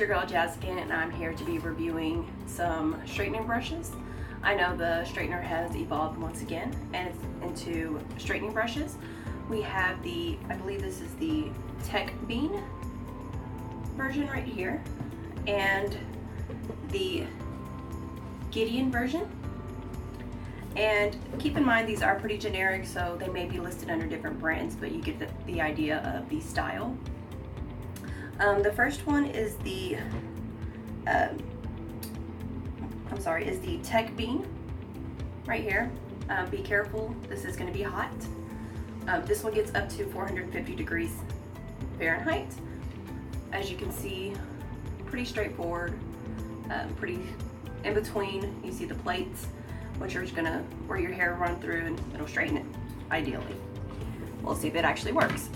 your girl Jazz again, and I'm here to be reviewing some straightening brushes. I know the straightener has evolved once again and it's into straightening brushes. We have the, I believe this is the Tech Bean version right here, and the Gideon version. And keep in mind these are pretty generic, so they may be listed under different brands, but you get the idea of the style. The first one is the is the Tech Bean right here. Be careful, this is going to be hot. This one gets up to 450 degrees Fahrenheit. As you can see, pretty straightforward, pretty in between. You see the plates, which are gonna where your hair run through and it'll straighten it, ideally. We'll see if it actually works.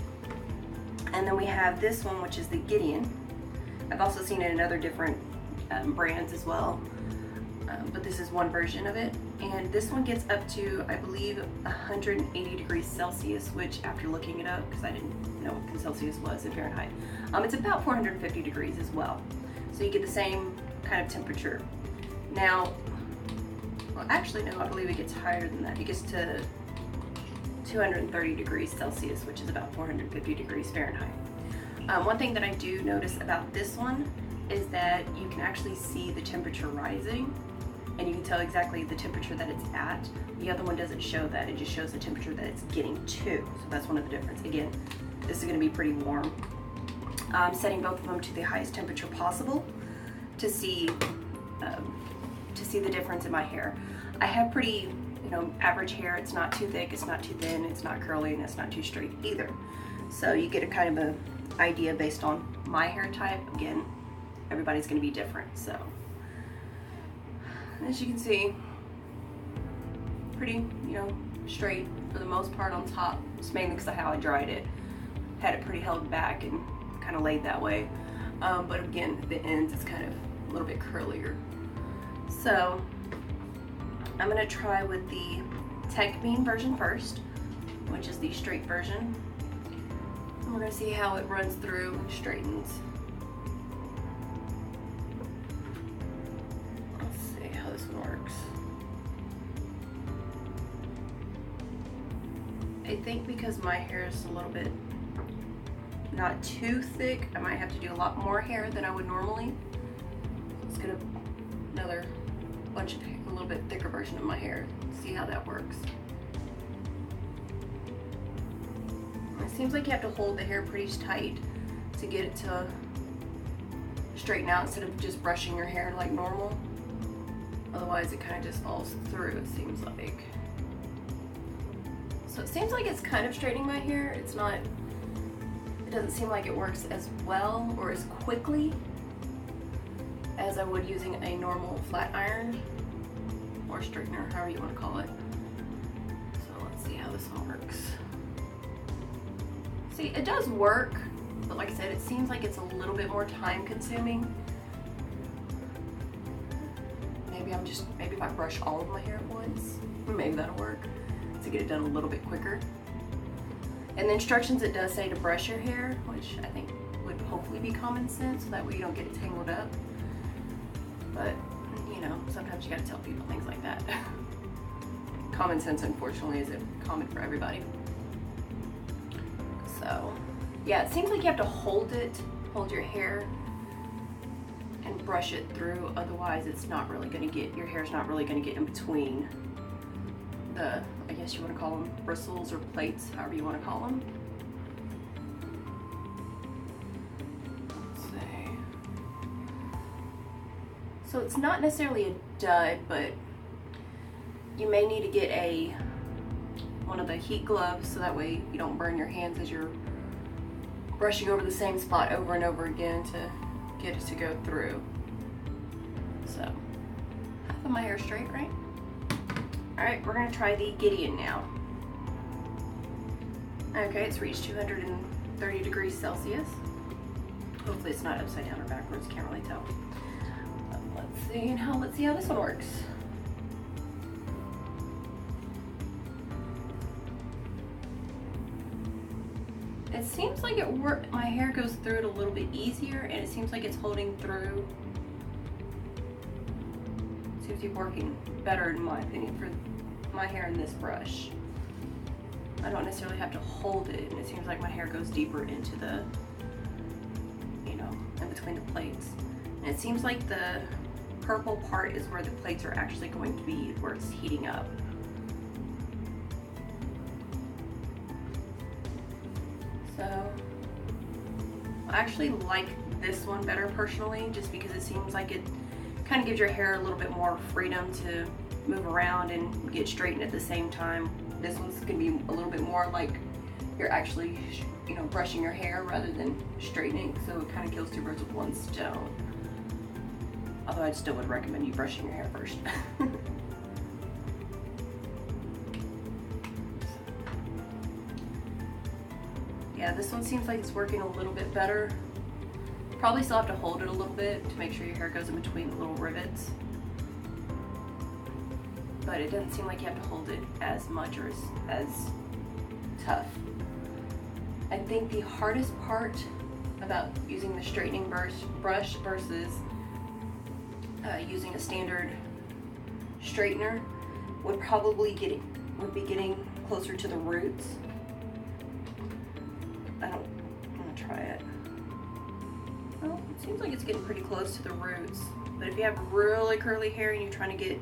And then we have this one, which is the Gideon. I've also seen it in other different brands as well, but this is one version of it. And this one gets up to, I believe, 180 degrees Celsius, which after looking it up, because I didn't know what Celsius was in Fahrenheit, it's about 450 degrees as well. So you get the same kind of temperature. Now, well, actually no, I believe it gets higher than that. It gets to 230 degrees Celsius, which is about 450 degrees Fahrenheit. One thing that I do notice about this one is that you can actually see the temperature rising, and you can tell exactly the temperature that it's at. The other one doesn't show that, it just shows the temperature that it's getting to. So that's one of the difference. Again, this is going to be pretty warm. I'm setting both of them to the highest temperature possible to see the difference in my hair. I have pretty, average hair. It's not too thick, it's not too thin, it's not curly, and it's not too straight either. So you get a kind of an idea based on my hair type. Again, everybody's going to be different. So as you can see, pretty, straight for the most part on top. It's mainly because of how I dried it. Had it pretty held back and kind of laid that way. But again, the ends is kind of a little bit curlier. So I'm going to try with the Tech Bean version first, which is the straight version. And we're going to see how it runs through and straightens. Let's see how this one works. I think because my hair is a little bit not too thick, I might have to do a lot more hair than I would normally. Let's get another bunch of hair, a little bit thicker version of my hair. See how that works. It seems like you have to hold the hair pretty tight to get it to straighten out instead of just brushing your hair like normal. Otherwise it kind of just falls through, it seems like. So it seems like it's kind of straightening my hair. It doesn't seem like it works as well or as quickly as I would using a normal flat iron or straightener, however you want to call it. So let's see how this one works. See, it does work, but like I said, it seems like it's a little bit more time consuming. Maybe if I brush all of my hair at once, maybe that'll work to get it done a little bit quicker. In the instructions it does say to brush your hair, which I think would hopefully be common sense, so that way you don't get it tangled up. But, sometimes you gotta tell people things like that. Common sense, unfortunately, isn't common for everybody. So, yeah, it seems like you have to hold your hair and brush it through, otherwise it's not really gonna your hair's not really gonna get in between the, I guess you wanna call them bristles or plates, however you wanna call them. So it's not necessarily a dud, but you may need to get one of the heat gloves so that way you don't burn your hands as you're brushing over the same spot over and over again to get it to go through. So half of my hair straight, right? All right, we're gonna try the Gideon now. Okay, it's reached 230 degrees Celsius. Hopefully it's not upside down or backwards, can't really tell. Let's see how this one works. It it seems like my hair goes through it a little bit easier, and it seems like it's holding through. Seems to be working better in my opinion for my hair in this brush. I don't necessarily have to hold it, and it seems like my hair goes deeper into the, you know, in between the plates. And it seems like the purple part is where the plates are actually going to be, where it's heating up. So I actually like this one better personally, just because it seems like it kind of gives your hair a little bit more freedom to move around and get straightened at the same time. This one's gonna be a little bit more like you're actually, you know, brushing your hair rather than straightening, so it kind of kills two birds with one stone. Although I still would recommend you brushing your hair first. Yeah, this one seems like it's working a little bit better. Probably still have to hold it a little bit to make sure your hair goes in between the little rivets. But it doesn't seem like you have to hold it as much or as tough. I think the hardest part about using the straightening brush versus using a standard straightener would probably be getting closer to the roots. I'm gonna try it. Well, it seems like it's getting pretty close to the roots. But if you have really curly hair and you're trying to get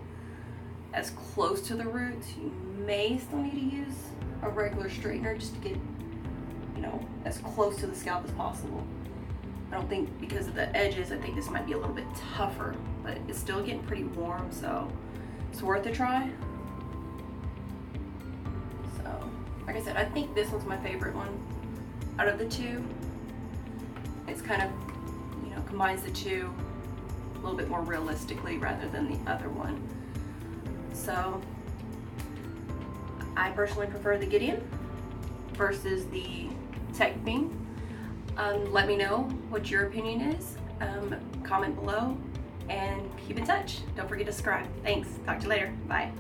as close to the roots, you may still need to use a regular straightener just to get, you know, as close to the scalp as possible. I don't think, because of the edges, I think this might be a little bit tougher, but it's still getting pretty warm, so it's worth a try. So, like I said, I think this one's my favorite one out of the two. It's kind of, you know, combines the two a little bit more realistically rather than the other one. So I personally prefer the Gideon versus the Tech Bean. Let me know what your opinion is. Comment below and keep in touch. Don't forget to subscribe. Thanks. Talk to you later. Bye.